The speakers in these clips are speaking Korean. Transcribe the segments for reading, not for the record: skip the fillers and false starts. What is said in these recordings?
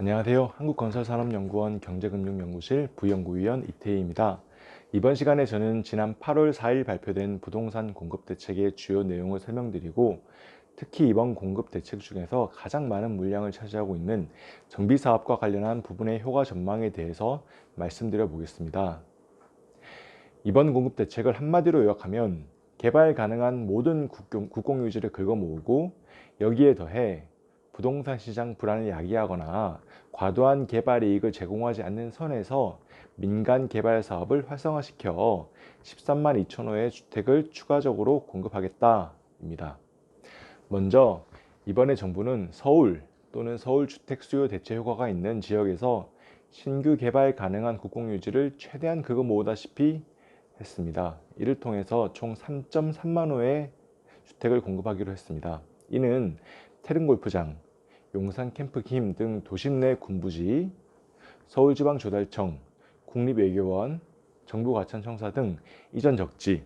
안녕하세요. 한국건설산업연구원 경제금융연구실 부연구위원 이태희입니다. 이번 시간에 저는 지난 8월 4일 발표된 부동산 공급 대책의 주요 내용을 설명드리고, 특히 이번 공급 대책 중에서 가장 많은 물량을 차지하고 있는 정비사업과 관련한 부분의 효과 전망에 대해서 말씀드려 보겠습니다. 이번 공급 대책을 한마디로 요약하면 개발 가능한 모든 국공유지를 긁어모으고, 여기에 더해 부동산 시장 불안을 야기하거나 과도한 개발 이익을 제공하지 않는 선에서 민간 개발 사업을 활성화시켜 13만 2천 호의 주택을 추가적으로 공급하겠다입니다. 먼저 이번에 정부는 서울 또는 서울 주택 수요 대체 효과가 있는 지역에서 신규 개발 가능한 국공유지를 최대한 긁어모으다시피 했습니다. 이를 통해서 총 3.3만 호의 주택을 공급하기로 했습니다. 이는 태릉골프장, 용산 캠프김 등 도심 내 군부지, 서울지방조달청, 국립외교원, 정부과천청사 등 이전 적지,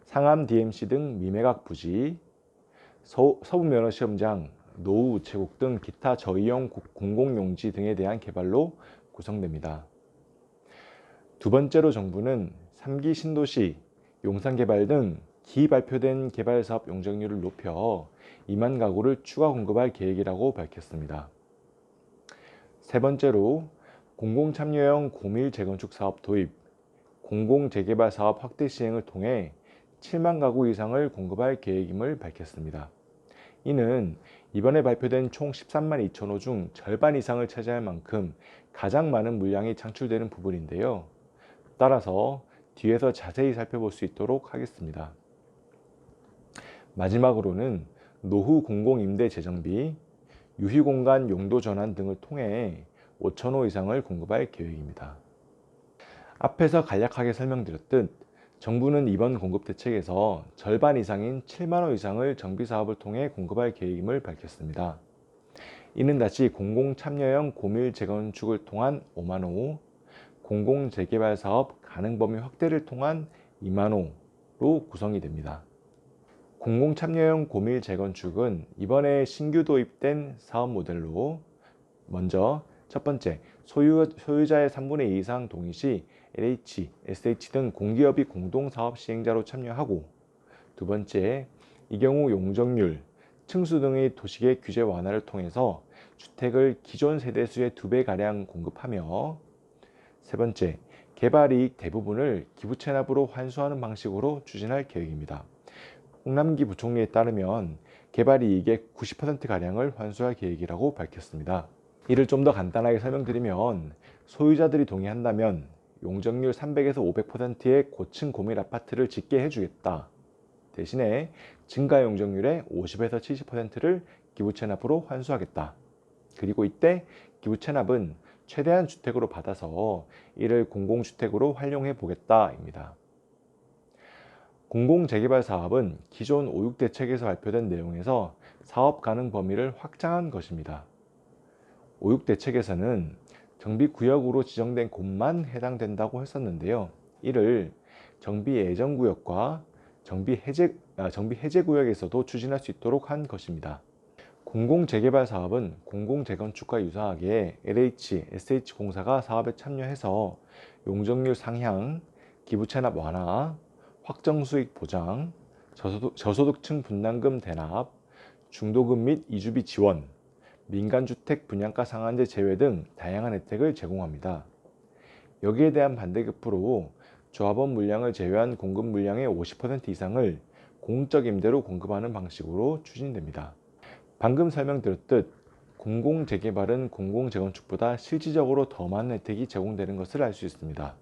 상암 DMC 등 미매각 부지, 서부면허시험장, 노후우체국 등 기타 저이용 공공용지 등에 대한 개발로 구성됩니다. 두 번째로 정부는 3기 신도시, 용산개발 등 기발표된 개발사업 용적률을 높여 2만 가구를 추가 공급할 계획이라고 밝혔습니다. 세 번째로 공공참여형 고밀 재건축 사업 도입, 공공재개발 사업 확대 시행을 통해 7만 가구 이상을 공급할 계획임을 밝혔습니다. 이는 이번에 발표된 총 13만 2천 호 중 절반 이상을 차지할 만큼 가장 많은 물량이 창출되는 부분인데요. 따라서 뒤에서 자세히 살펴볼 수 있도록 하겠습니다. 마지막으로는 노후 공공임대 재정비, 유휴공간 용도 전환 등을 통해 5천 호 이상을 공급할 계획입니다. 앞에서 간략하게 설명드렸듯 정부는 이번 공급 대책에서 절반 이상인 7만 호 이상을 정비사업을 통해 공급할 계획임을 밝혔습니다. 이는 다시 공공참여형 고밀 재건축을 통한 5만 호, 공공재개발 사업 가능 범위 확대를 통한 2만 호로 구성이 됩니다. 공공참여형 고밀 재건축은 이번에 신규 도입된 사업 모델로, 먼저 첫 번째, 소유자의 3분의 2 이상 동의 시 LH, SH 등 공기업이 공동사업 시행자로 참여하고, 두 번째, 이 경우 용적률, 층수 등의 도시계 규제 완화를 통해서 주택을 기존 세대수의 2배가량 공급하며, 세 번째, 개발이익 대부분을 기부채납으로 환수하는 방식으로 추진할 계획입니다. 홍남기 부총리에 따르면 개발이익의 90%가량을 환수할 계획이라고 밝혔습니다. 이를 좀 더 간단하게 설명드리면, 소유자들이 동의한다면 용적률 300에서 500%의 고층 고밀 아파트를 짓게 해주겠다. 대신에 증가 용적률의 50에서 70%를 기부채납으로 환수하겠다. 그리고 이때 기부채납은 최대한 주택으로 받아서 이를 공공주택으로 활용해 보겠다입니다. 공공재개발 사업은 기존 5.6 대책에서 발표된 내용에서 사업 가능 범위를 확장한 것입니다. 5.6 대책에서는 정비구역으로 지정된 곳만 해당된다고 했었는데요. 이를 정비 예정구역과 정비 해제구역에서도 추진할 수 있도록 한 것입니다. 공공재개발 사업은 공공재건축과 유사하게 LH, SH공사가 사업에 참여해서 용적률 상향, 기부채납 완화, 확정수익 보장, 저소득층 분담금 대납, 중도금 및 이주비 지원, 민간주택 분양가 상한제 제외 등 다양한 혜택을 제공합니다. 여기에 대한 반대급부로 조합원 물량을 제외한 공급 물량의 50% 이상을 공적 임대로 공급하는 방식으로 추진됩니다. 방금 설명드렸듯 공공재개발은 공공재건축보다 실질적으로 더 많은 혜택이 제공되는 것을 알 수 있습니다.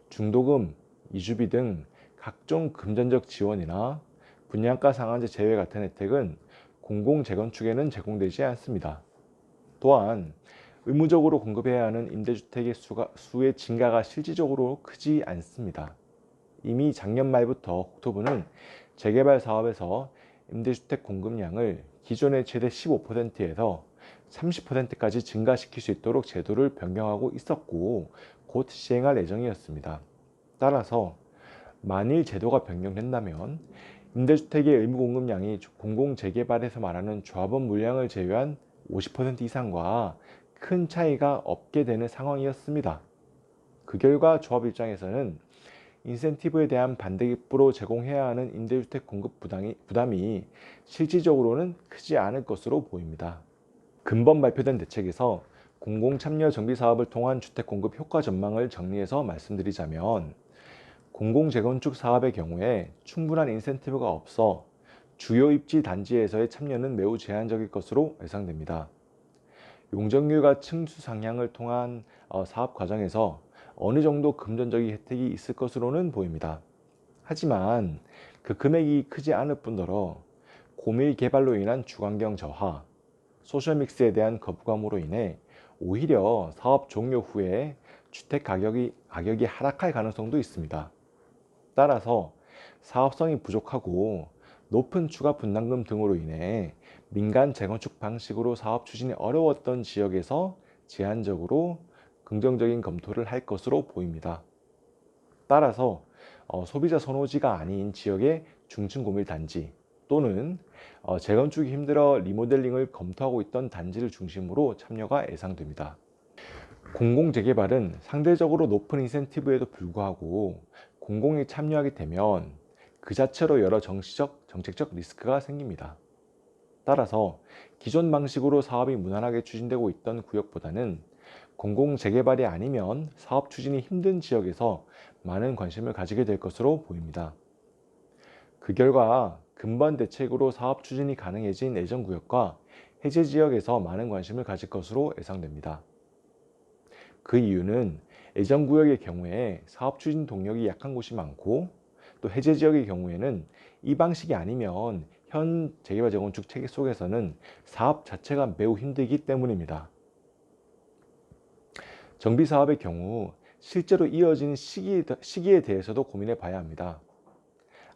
중도금, 이주비 등 각종 금전적 지원이나 분양가 상한제 제외 같은 혜택은 공공재건축에는 제공되지 않습니다. 또한 의무적으로 공급해야 하는 임대주택의 수의 증가가 실질적으로 크지 않습니다. 이미 작년 말부터 국토부는 재개발 사업에서 임대주택 공급량을 기존의 최대 15%에서 30%까지 증가시킬 수 있도록 제도를 변경하고 있었고, 곧 시행할 예정이었습니다. 따라서 만일 제도가 변경된다면 임대주택의 의무 공급량이 공공재개발에서 말하는 조합원 물량을 제외한 50% 이상과 큰 차이가 없게 되는 상황이었습니다. 그 결과 조합 입장에서는 인센티브에 대한 반대급부로 제공해야 하는 임대주택 공급 부담이 실질적으로는 크지 않을 것으로 보입니다. 근본 발표된 대책에서 공공참여 정비사업을 통한 주택 공급 효과 전망을 정리해서 말씀드리자면, 공공재건축 사업의 경우에 충분한 인센티브가 없어 주요 입지 단지에서의 참여는 매우 제한적일 것으로 예상됩니다. 용적률과 층수 상향을 통한 사업 과정에서 어느 정도 금전적인 혜택이 있을 것으로는 보입니다. 하지만 그 금액이 크지 않을 뿐더러 고밀 개발로 인한 주환경 저하, 소셜믹스에 대한 거부감으로 인해 오히려 사업 종료 후에 주택 가격이 하락할 가능성도 있습니다. 따라서 사업성이 부족하고 높은 추가 분담금 등으로 인해 민간 재건축 방식으로 사업 추진이 어려웠던 지역에서 제한적으로 긍정적인 검토를 할 것으로 보입니다. 따라서 소비자 선호지가 아닌 지역의 중층 고밀 단지 또는 재건축이 힘들어 리모델링을 검토하고 있던 단지를 중심으로 참여가 예상됩니다. 공공재개발은 상대적으로 높은 인센티브에도 불구하고 공공이 참여하게 되면 그 자체로 여러 정책적 리스크가 생깁니다. 따라서 기존 방식으로 사업이 무난하게 추진되고 있던 구역보다는 공공재개발이 아니면 사업 추진이 힘든 지역에서 많은 관심을 가지게 될 것으로 보입니다. 그 결과 근본 대책으로 사업 추진이 가능해진 예전구역과 해제 지역에서 많은 관심을 가질 것으로 예상됩니다. 그 이유는 예전구역의 경우에 사업 추진 동력이 약한 곳이 많고, 또 해제 지역의 경우에는 이 방식이 아니면 현 재개발 재건축 체계 속에서는 사업 자체가 매우 힘들기 때문입니다. 정비 사업의 경우 실제로 이어지는 시기에 대해서도 고민해 봐야 합니다.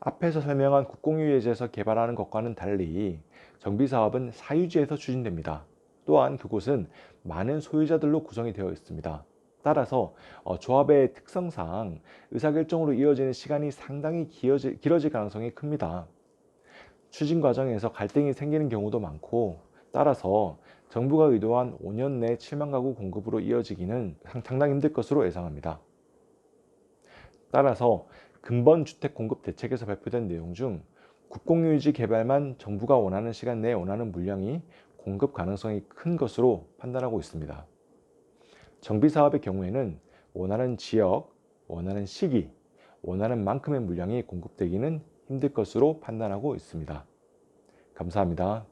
앞에서 설명한 국공유예제에서 개발하는 것과는 달리 정비 사업은 사유지에서 추진됩니다. 또한 그곳은 많은 소유자들로 구성이 되어 있습니다. 따라서 조합의 특성상 의사결정으로 이어지는 시간이 상당히 길어질 가능성이 큽니다. 추진 과정에서 갈등이 생기는 경우도 많고, 따라서 정부가 의도한 5년 내 7만 가구 공급으로 이어지기는 상당히 힘들 것으로 예상합니다. 따라서 근본 주택 공급 대책에서 발표된 내용 중 국공유지 개발만 정부가 원하는 시간 내에 원하는 물량이 공급 가능성이 큰 것으로 판단하고 있습니다. 정비 사업의 경우에는 원하는 지역, 원하는 시기, 원하는 만큼의 물량이 공급되기는 힘들 것으로 판단하고 있습니다. 감사합니다.